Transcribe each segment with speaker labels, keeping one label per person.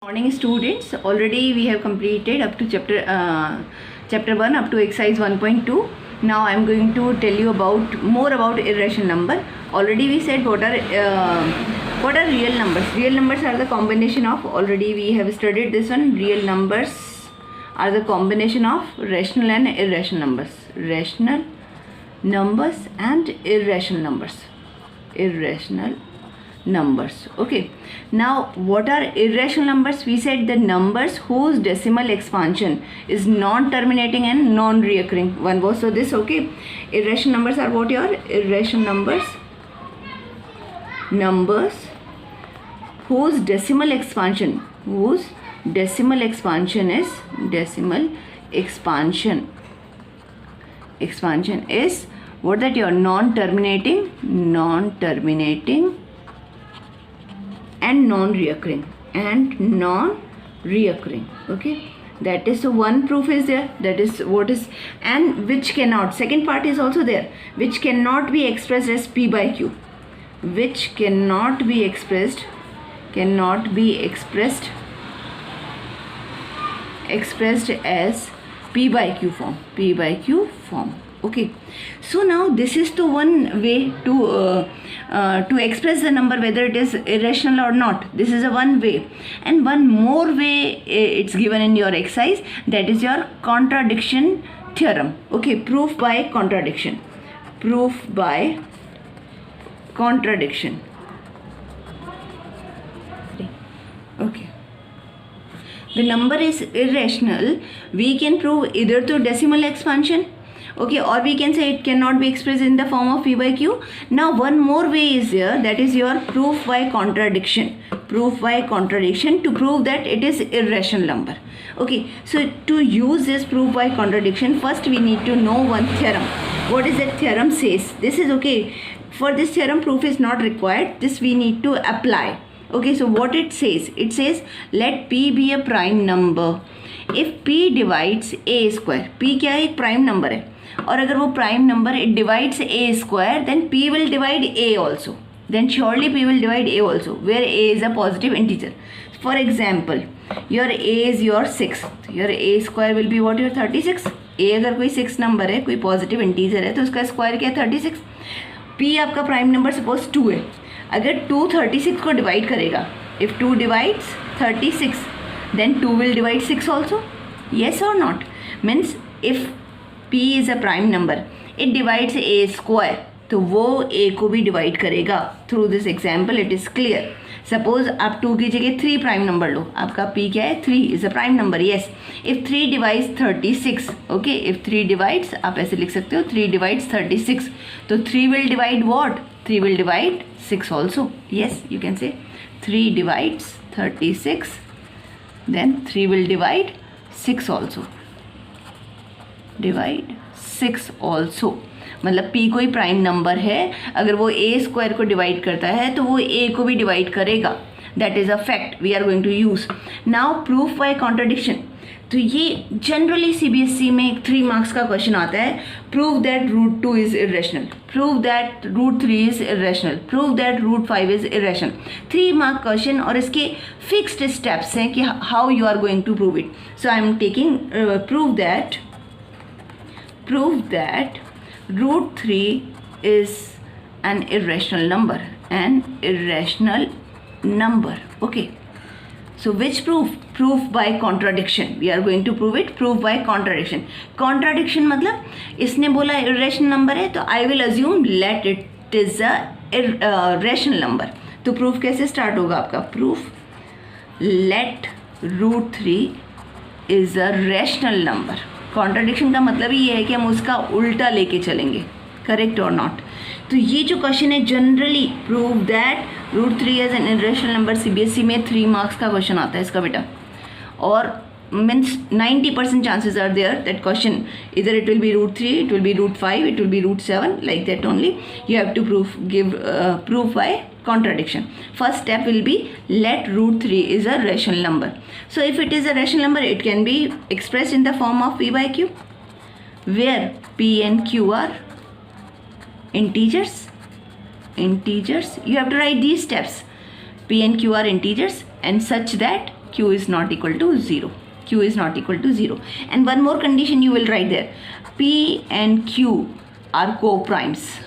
Speaker 1: Morning students, already we have completed up to chapter 1 up to exercise 1.2. Now I am going to tell you more about irrational number. Already we said what are real numbers. Real numbers are the combination of, already we have studied this one, real numbers are the combination of rational and irrational numbers. Rational numbers and irrational numbers. Irrational numbers. Okay, now what are irrational numbers? We said the numbers whose decimal expansion is non-terminating and non-reoccurring. One was so this. Okay, irrational numbers are what? Your irrational numbers whose decimal expansion is what? That your non-terminating and non-reoccurring. Okay, that is, so one proof is there, that is what is, and which cannot, second part is also there, which cannot be expressed as p by q, which cannot be expressed as p by q form. Okay, so now this is the one way to express the number whether it is irrational or not. This is a one way, and one more way it's given in your exercise, that is your contradiction theorem. Okay, proof by contradiction. Okay, the number is irrational, we can prove either through decimal expansion, okay, or we can say it cannot be expressed in the form of p by q. Now one more way is there, that is your proof by contradiction. To prove that it is irrational number. Okay, so to use this proof by contradiction, first we need to know one theorem. What is that theorem says? This is okay, for this theorem proof is not required, this we need to apply. Okay, so what it says? It says let p be a prime number if p divides a square. p क्या है? एक prime number है, और अगर वो prime number it divides a square, then p will divide a also. Then surely p will divide a also, where a is a positive integer. For example, your a is your 6, your a square will be what? Your 36. a अगर कोई 6 number है, कोई positive integer है, तो उसका square क्या है? 36. p आपका प्राइम नंबर सपोज 2 है, अगर 2 36 को डिवाइड करेगा, if 2 divides 36, then 2 will divide 6 also. Yes or not? Means if p is a prime number, it divides a square, तो वो a को भी डिवाइड करेगा. Through this example it is clear. Suppose आप 2 की जगह 3 प्राइम नंबर लो, आपका p क्या है? 3 is a prime number. Yes, if 3 divides 36, okay, if 3 divides, आप ऐसे लिख सकते हो 3 डिवाइड्स 36, तो 3 will divide what? 3 will divide 6 also. Yes, you can say 3 divides 36, then 3 will divide 6 also. Divide 6 also. मतलब p कोई प्राइम नंबर है, अगर वो a स्क्वायर को डिवाइड करता है तो वो a को भी डिवाइड करेगा. That is a fact we are going to use. Now proof by contradiction. तो ये जनरली CBSE में एक 3 मार्क्स का क्वेश्चन आता है. Prove that root 2 is irrational, prove that root 3 is irrational, prove that root 5 is irrational. 3 mark question, और इसके fixed steps हैं कि how you are going to prove it. So I am taking prove that root 3 is an irrational number. Okay, so which proof by contradiction. We are going to prove it. Proof by contradiction मतलब इसने बोला irrational number है, तो I will assume let it is a rational number. तो proof कैसे start होगा आपका? Proof let root 3 is a rational number. contradiction का मतलब ही ये है कि हम उसका उल्टा लेके चलेंगे. करेक्ट और नॉट. तो ये जो क्वेश्चन है generally prove that root 3 as an irrational number, CBSE में 3 मार्क्स का क्वेश्चन आता है इसका बेटा, और means 90% chances are there that question इधर it will be root 3, it will be root 5, it will be root 7, like that only. You have to proof by contradiction. First step will be let root 3 is a rational number. So if it is a rational number, it can be expressed in the form of p by q, where p and q are integers. You have to write these steps. P and Q are integers and such that Q is not equal to 0. Q is not equal to 0. And one more condition you will write there. P and Q are co-primes.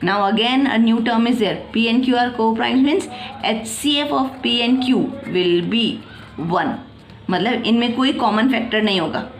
Speaker 1: Now again a new term is there. P and Q are co-primes means HCF of P and Q will be 1. मतलब इनमें कोई common factor नहीं होगा.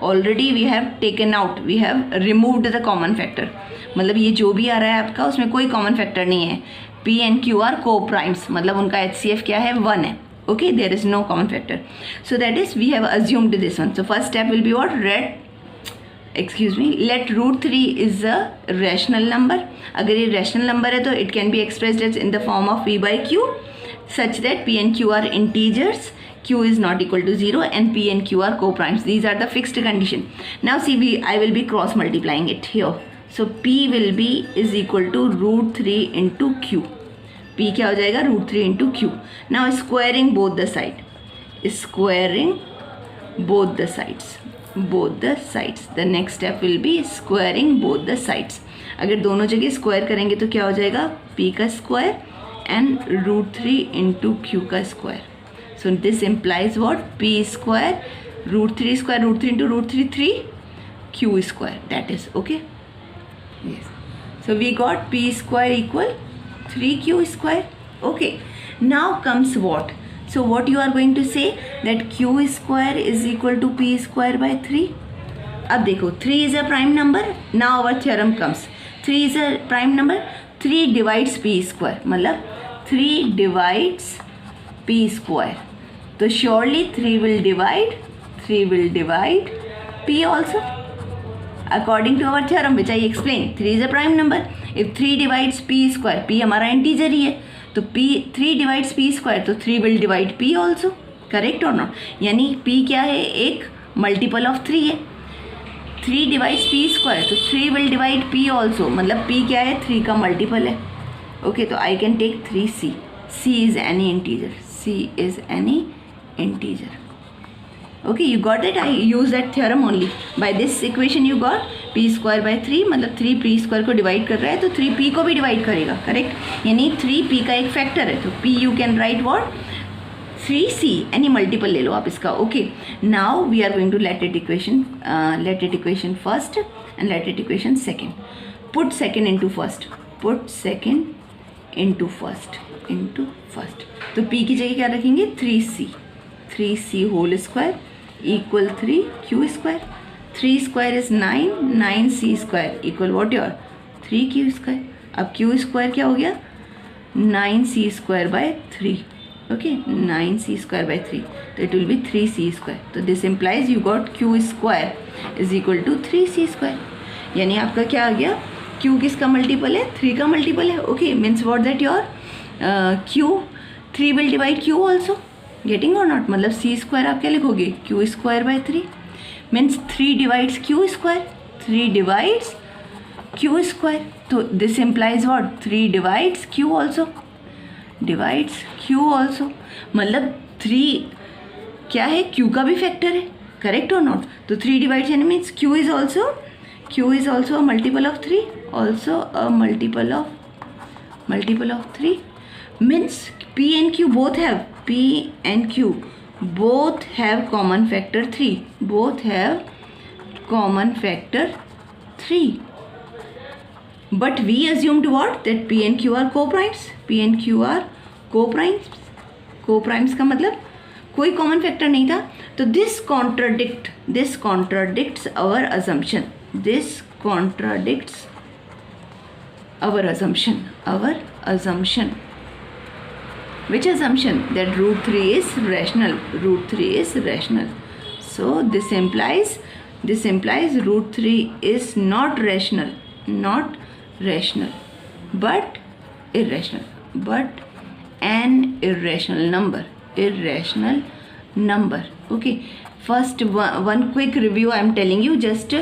Speaker 1: Already we have taken out, we have removed the common factor. मतलब ये जो भी आ रहा है आपका उसमें कोई कॉमन फैक्टर नहीं है. P and Q are co-primes, मतलब उनका HCF क्या है, 1 है. Okay, there is no common factor. So that is we have assumed this one. So first step will be what? Let root 3 is a rational number. अगर ये rational number है तो it can be expressed as in the form of P by Q such that P and Q are integers. Q is not equal to 0 and P and Q are co-primes. These are the fixed condition. Now see, I will be cross multiplying it here. So P will be is equal to root 3 into Q. P क्या हो जाएगा, root 3 into Q. Now squaring both the side. The next step will be squaring both the sides. अगर दोनों जगह square करेंगे तो क्या हो जाएगा, P का square and root 3 into Q का square. So this implies what? P square, root 3 square, root 3 into root 3, Q square. That is okay. Yes. So we got P square equal 3Q square. Okay. Now comes what? So what you are going to say that Q square is equal to P square by 3. अब देखो 3 is a prime number. Now our theorem comes. 3 is a prime number. 3 divides P square. मतलब 3 divides P square. So surely 3 will divide P also. According to our theorem which I explained, 3 is a prime number. If 3 divides P square, P हमारा integer ही है, तो 3 divides P square, तो 3 will divide P also. Correct or not? यानी P क्या है, एक multiple of 3 है. 3 divides P square, तो 3 will divide P also. मतलब P क्या है, 3 का multiple है. Okay, तो I can take 3C. C is any integer. Okay, you got it. I use that theorem only. By this equation you got P square by 3, मतलब 3 P square को divide कर रहा है तो 3 P को भी divide करेगा. Correct? यानी 3 P का एक factor है तो P you can write what? 3C. any multiple ले लो आप इसका. Okay. Now we are going to let it equation first and let it equation second. Put second into first. तो P की जगह क्या रखेंगे, 3C whole square equal 3Q square. 3 square is 9C square equal what your 3Q square. अब Q square क्या हो गया, 9C square by 3. Okay, 9C square by 3. So it will be 3C square. So this implies you got Q square is equal to 3C square. यानी आपका क्या आ गया, Q किसका multiple है, 3 का मल्टीपल है. Okay, means what that your Q 3 will divide Q also. Getting or not? मतलब C square आप क्या लिखोगे, Q square by 3 means 3 divides Q square. 3 divides Q square. तो this implies what, 3 divides Q also. मतलब 3 क्या है, Q का भी फैक्टर है. करेक्ट और नॉट? तो 3 divides यानी means Q is also a multiple of 3. Also a multiple of 3 means P and Q both have common factor 3. But we assumed what, that P and Q are co-primes. Co-primes का मतलब कोई common factor नहीं था. तो this contradicts our assumption. Which assumption? That root 3 is rational. So this implies root 3 is not rational, but irrational. But an irrational number. Okay. First one quick review I am telling you. Just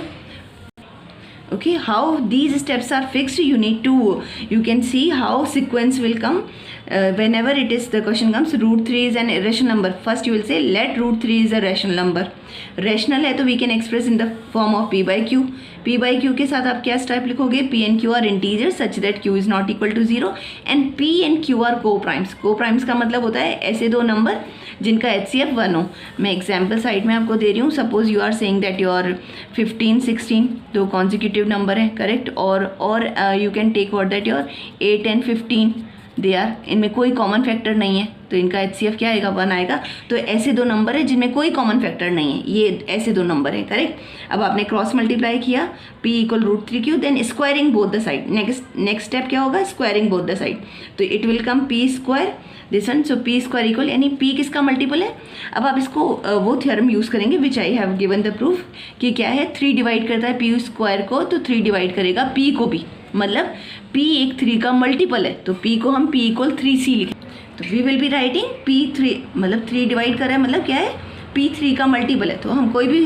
Speaker 1: Okay, how these steps are fixed, you can see how sequence will come. Whenever it is the question comes root 3 is an irrational number, first you will say let root 3 is a rational number. Rational है तो we can express in the form of p by q. p by q के साथ आप क्या step लिखोगे, p and q are integers such that q is not equal to 0 and p and q are co-primes. co-primes का मतलब होता है ऐसे दो नंबर जिनका HCF 1 हो. मैं एग्जाम्पल साइड में आपको दे रही हूँ. Suppose you are saying that your 15 16 दो कॉन्जिक्यूटिव नंबर है, करेक्ट, और you can take what that your 8 and 15 they are, इनमें कोई कॉमन फैक्टर नहीं है तो इनका HCF क्या आएगा, 1 आएगा. तो ऐसे दो नंबर है जिनमें कोई कॉमन फैक्टर नहीं है, ये ऐसे दो नंबर है, करेक्ट. अब आपने क्रॉस मल्टीप्लाई किया p equal root 3q, then squaring both the side. Next step क्या होगा, स्क्वायरिंग बोथ द साइड. तो it will come p square this one. So p square equal, यानी p किसका multiple है. अब आप इसको वो थ्योरम यूज़ करेंगे which I have given the proof कि क्या है, 3 डिवाइड करता है p स्क्वायर को तो 3 डिवाइड करेगा p को भी, मतलब p एक 3 का मल्टीपल है तो p को हम p इक्वल 3c लिखें. तो we will be writing p3, मतलब 3 डिवाइड कर रहा है मतलब क्या है, p 3 का मल्टीपल है तो हम कोई भी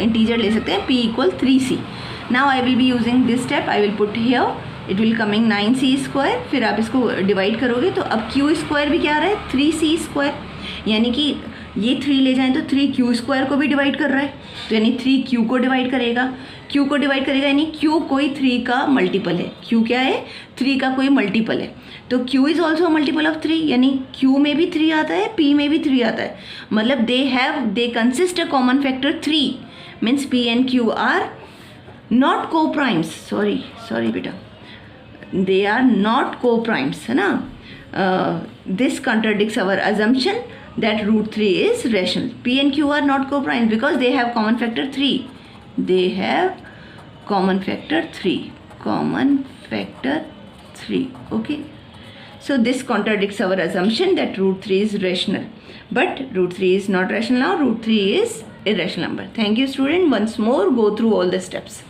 Speaker 1: इंटीजर ले सकते हैं, p equal 3c. Now I will be using this step, I will put here, it will coming 9c square. फिर आप इसको डिवाइड करोगे तो अब q स्क्वायर भी क्या आ रहा है, 3c स्क्वायर, यानी कि ये 3 ले जाएं तो 3q स्क्वायर को भी डिवाइड कर रहा है तो यानी 3q को डिवाइड करेगा, q को डिवाइड करेगा यानी q कोई 3 का मल्टीपल है. q क्या है, 3 का कोई मल्टीपल है तो q is also multiple of 3, यानी q में भी 3 आता है, p में भी 3 आता है, मतलब they consist a common factor 3, means p and q are not co primes. Sorry बेटा, they are not co-primes, है ना. This contradicts our assumption that root 3 is rational. p and q are not co-primes because they have common factor 3. They have common factor 3. Okay. So this contradicts our assumption that root 3 is rational. But root 3 is not rational now. Root 3 is irrational number. Thank you, student. Once more, go through all the steps.